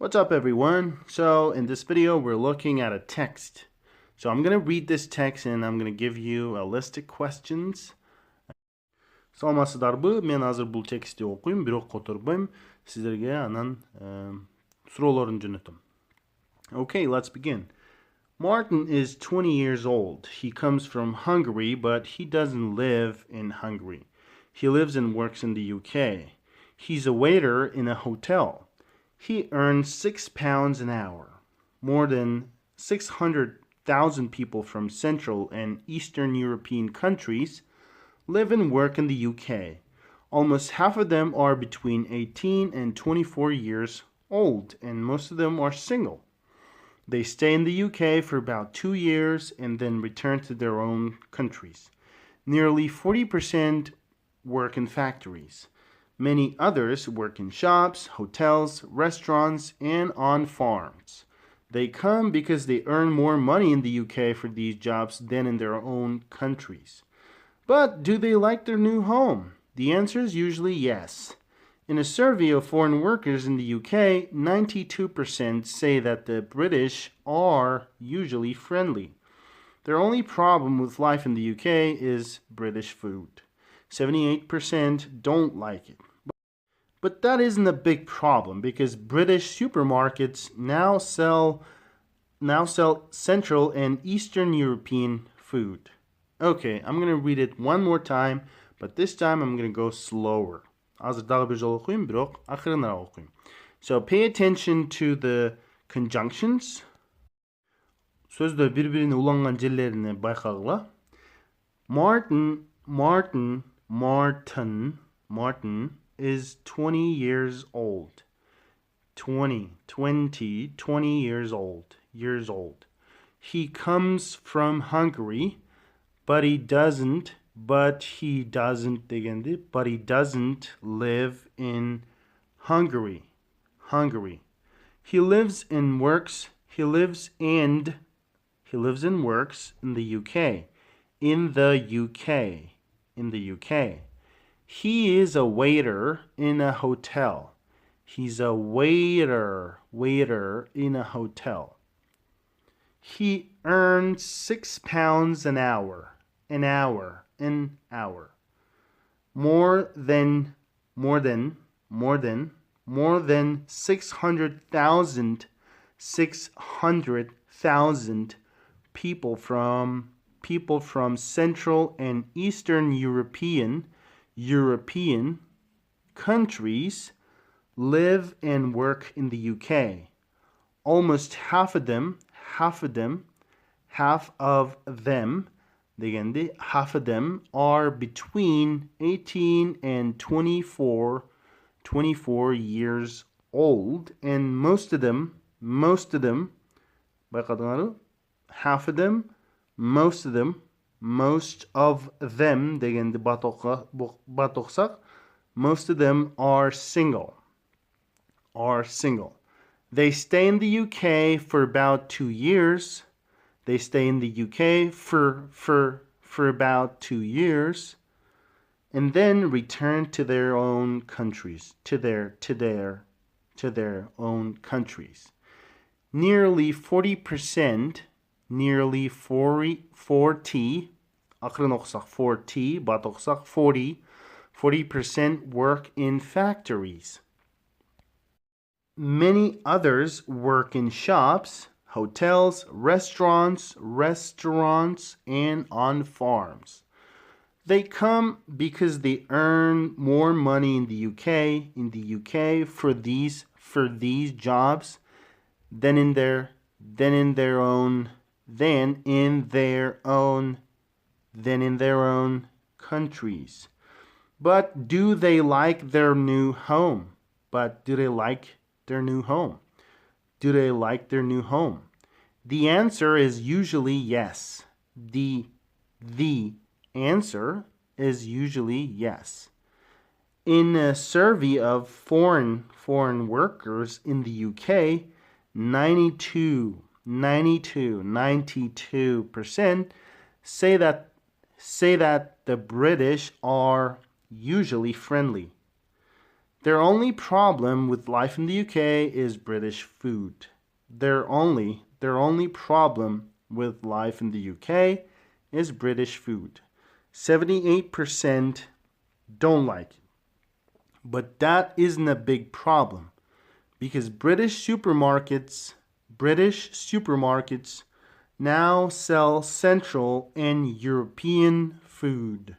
What's up everyone? So in this video we're looking at a text. So I'm going to read this text and I'm going to give you a list of questions. Саламатсыздарбы? Мен азыр бул текстти окуйм, бирок которбойм. Сиздерге анан суроолорун жөнөтөм. Okay, let's begin. Martin is 20 years old. He comes from Hungary, but he doesn't live in Hungary. He lives and works in the UK. He's a waiter in a hotel. He earns £6 an hour. More than 600,000 people from Central and Eastern European countries live and work in the UK. Almost half of them are between 18 and 24 years old, and most of them are single. They stay in the UK for about 2 years and then return to their own countries. Nearly 40% work in factories. Many others work in shops, hotels, restaurants, and on farms. They come because they earn more money in the UK for these jobs than in their own countries. But do they like their new home? The answer is usually yes. In a survey of foreign workers in the UK, 92% say that the British are usually friendly. Their only problem with life in the UK is British food. 78% don't like it. But that isn't a big problem because British supermarkets now sell Central and Eastern European food. Okay, I'm going to read it one more time, but this time I'm going to go slower. So pay attention to the conjunctions. Сөздө бири-бирине уланган жерлерине байкагыла. Marton is 20 years old. 20 years old. He comes from Hungary, but he doesn't live in Hungary. He lives and works in the UK. In the UK. He is a waiter in a hotel. He's a waiter in a hotel. He earns £6 an hour. More than 600,000 people from Central and Eastern European countries live and work in the UK. Almost half of them are between 18 and 24 years old, and most of them are single. They stay in the UK for about 2 years. They stay in the UK for about 2 years and then return to their own countries, to their own countries. Nearly 40% work in factories. Many others work in shops, hotels, restaurants, and on farms. They come because they earn more money in the UK for these jobs than in their own countries. But do they like their new home? The answer is usually yes. The answer is usually yes. In a survey of foreign workers in the UK, 92% say that the British are usually friendly. Their only problem with life in the UK is British food. Their only problem with life in the UK is British food. 78% don't like it. But that isn't a big problem because British supermarkets now sell Central and European food.